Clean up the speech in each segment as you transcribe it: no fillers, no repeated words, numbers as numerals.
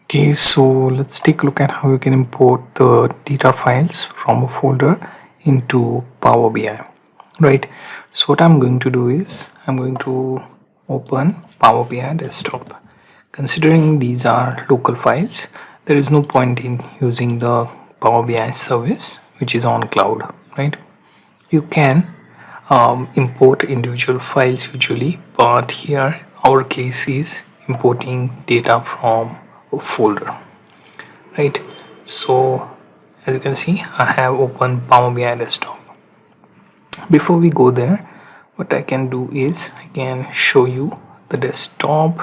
Okay, so let's take a look at how you can import the data files from a folder into Power BI. Right, so what I'm going to do is I'm going to open Power BI desktop. Considering these are local files, there is no point in using the Power BI service which is on cloud, right? You can import individual files usually, but here our case is importing data from a folder, right? So as you can see, I have opened Power BI desktop. Before we go there, what I can do is I can show you the desktop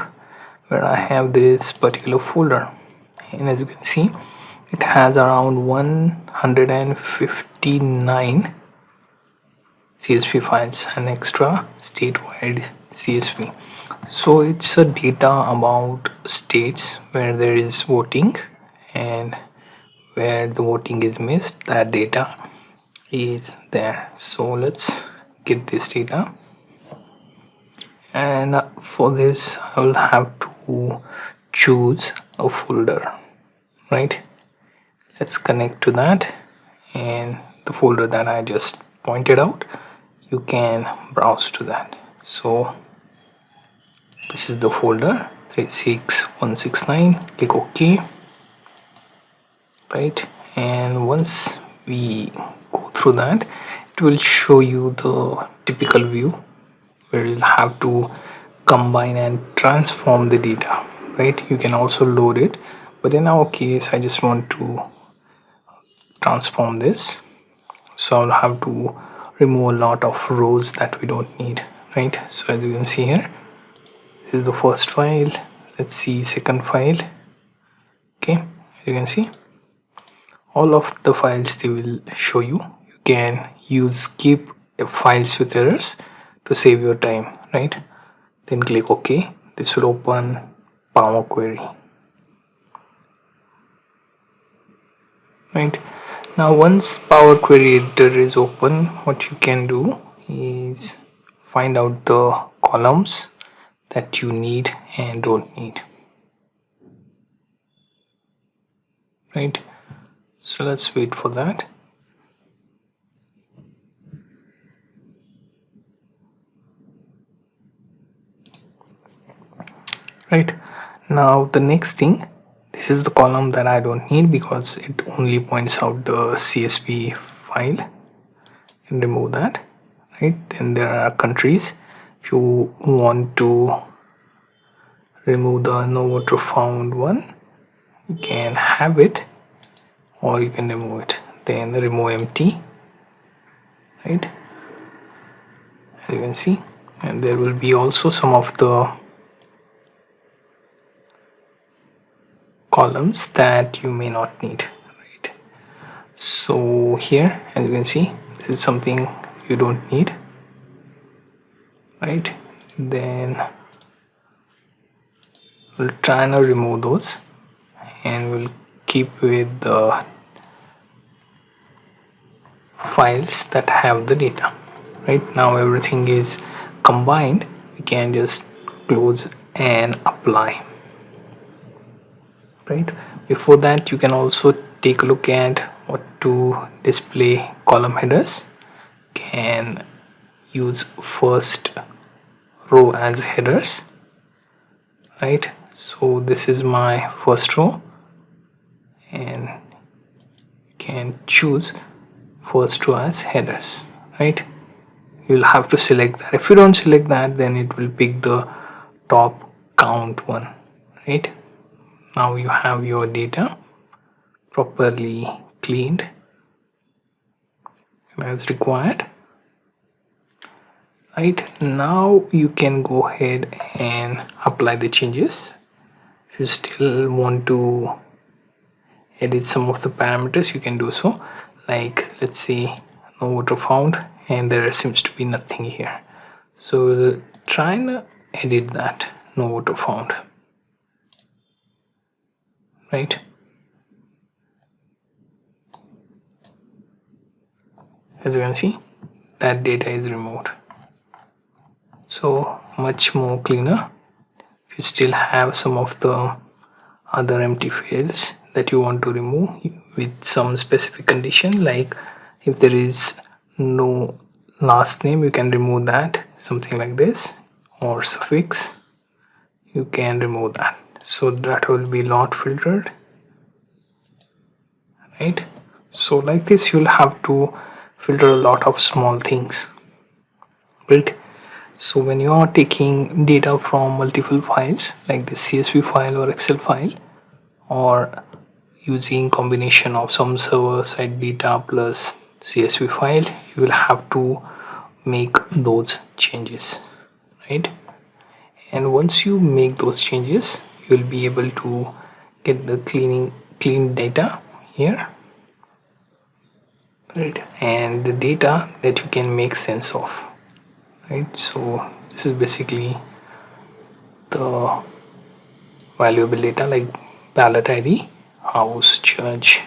where I have this particular folder, and as you can see, it has around 159 CSV files and extra statewide CSV. So it's a data about states where there is voting, and where the voting is missed, that data is there. So let's get this data, and for this I will have to choose a folder, right? Let's connect to that, and the folder that I just pointed out, you can browse to that. So this is the folder 36169. Click OK, right? And once we go through that, it will show you the typical view where you'll have to combine and transform the data, right? You can also load it, but in our case I just want to transform this, so I'll have to remove a lot of rows that we don't need, right? So as you can see here, this is the first file. Let's see second file. Okay, you can see all of the files they will show you. You can use keep files with errors to save your time, right? Then click OK. This will open Power Query, right? Now once Power Query editor is open, what you can do is find out the columns that you need and don't need, right? So let's wait for that. Right, now the next thing, this is the column that I don't need because it only points out the CSV file, and remove that, right? Then there are countries. If you want to remove the no water found one, you can have it, or you can remove it. Then remove empty, right? As you can see, and there will be also some of the columns that you may not need, right? So here, as you can see, this is something you don't need, right? Then we'll try and remove those, and we'll keep with the files that have the data. Right now everything is combined. We can just close and apply. Right, before that you can also take a look at what to display column headers. Can use first row as headers, right? So this is my first row, and you can choose first row as headers, right? You'll have to select that. If you don't select that, then it will pick the top count one, right? Now you have your data properly cleaned as required. Right, now you can go ahead and apply the changes. If you still want to edit some of the parameters, you can do so. Like, let's see, no water found, and there seems to be nothing here. So we'll try and edit that no water found, right? As you can see, that data is removed. So much more cleaner. If you still have some of the other empty fields that you want to remove with some specific condition, like if there is no last name, you can remove that, something like this, or suffix, you can remove that, so that will be not filtered, right? So like this you'll have to filter a lot of small things, right? So when you are taking data from multiple files like this CSV file or Excel file, or using combination of some server side data plus CSV file, you will have to make those changes, right? And once you make those changes, you will be able to get the clean data here, right? And the data that you can make sense of, right? So this is basically the valuable data like ballot ID, house, church,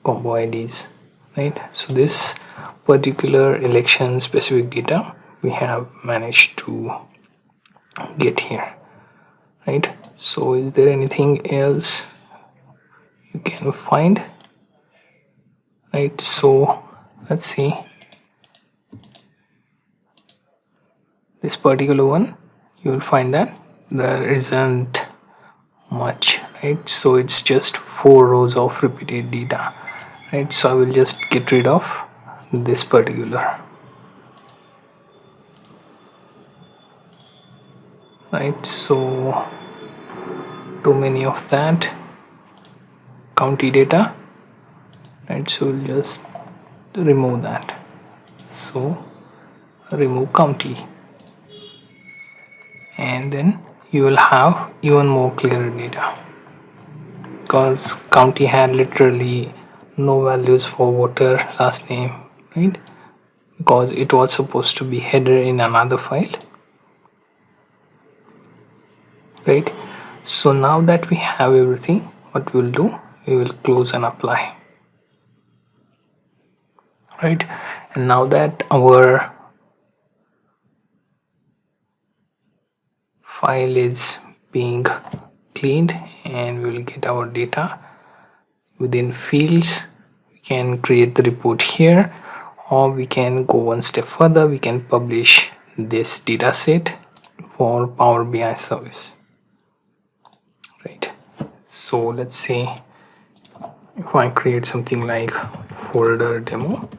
combo IDs, right? So this particular election specific data we have managed to get here, right? So is there anything else you can find, right? So let's see this particular one, you will find that there isn't much, right? So it's just 4 rows of repeated data, right? So I will just get rid of this particular, right? So too many of that county data, right? So we'll just remove that, so remove county, and then you will have even more clearer data, because county had literally no values for voter last name, right? Because it was supposed to be header in another file, right? So now that we have everything, what we will do, we will close and apply, right? And now that our file is being cleaned and we will get our data within fields, we can create the report here, or we can go one step further, we can publish this data set for Power BI service, right? So let's say if I create something like folder demo,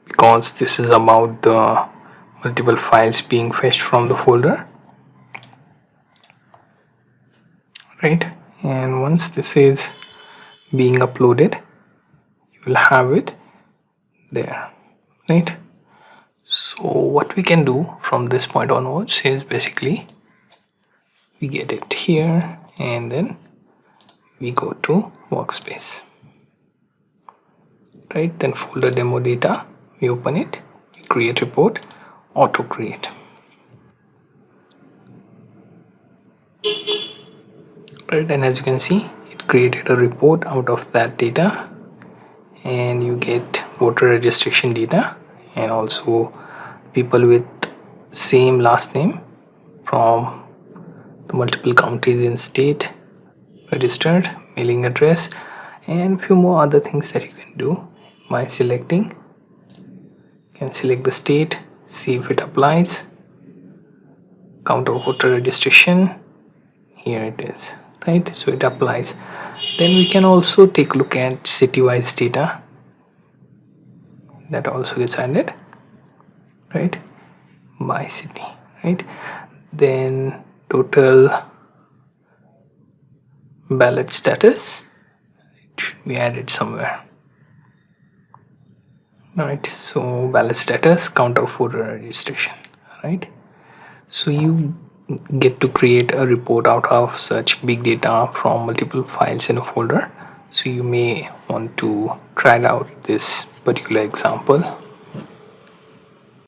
because this is about the multiple files being fetched from the folder, right? And once this is being uploaded, you will have it there, right? So what we can do from this point onwards is basically we get it here, and then we go to workspace, right? Then folder demo data, we open it, we create report, auto create, right? And as you can see, it created a report out of that data, and you get voter registration data and also people with same last name from the multiple counties in state registered, mailing address, and few more other things that you can do by selecting. You can select the state, see if it applies, count of voter registration, here it is, right? So it applies. Then we can also take a look at city-wise data, that also gets added, right, by city, right? Then total ballot status, it should be added somewhere, right? So ballot status, count of voter registration, right? So you get to create a report out of such big data from multiple files in a folder. So you may want to try out this particular example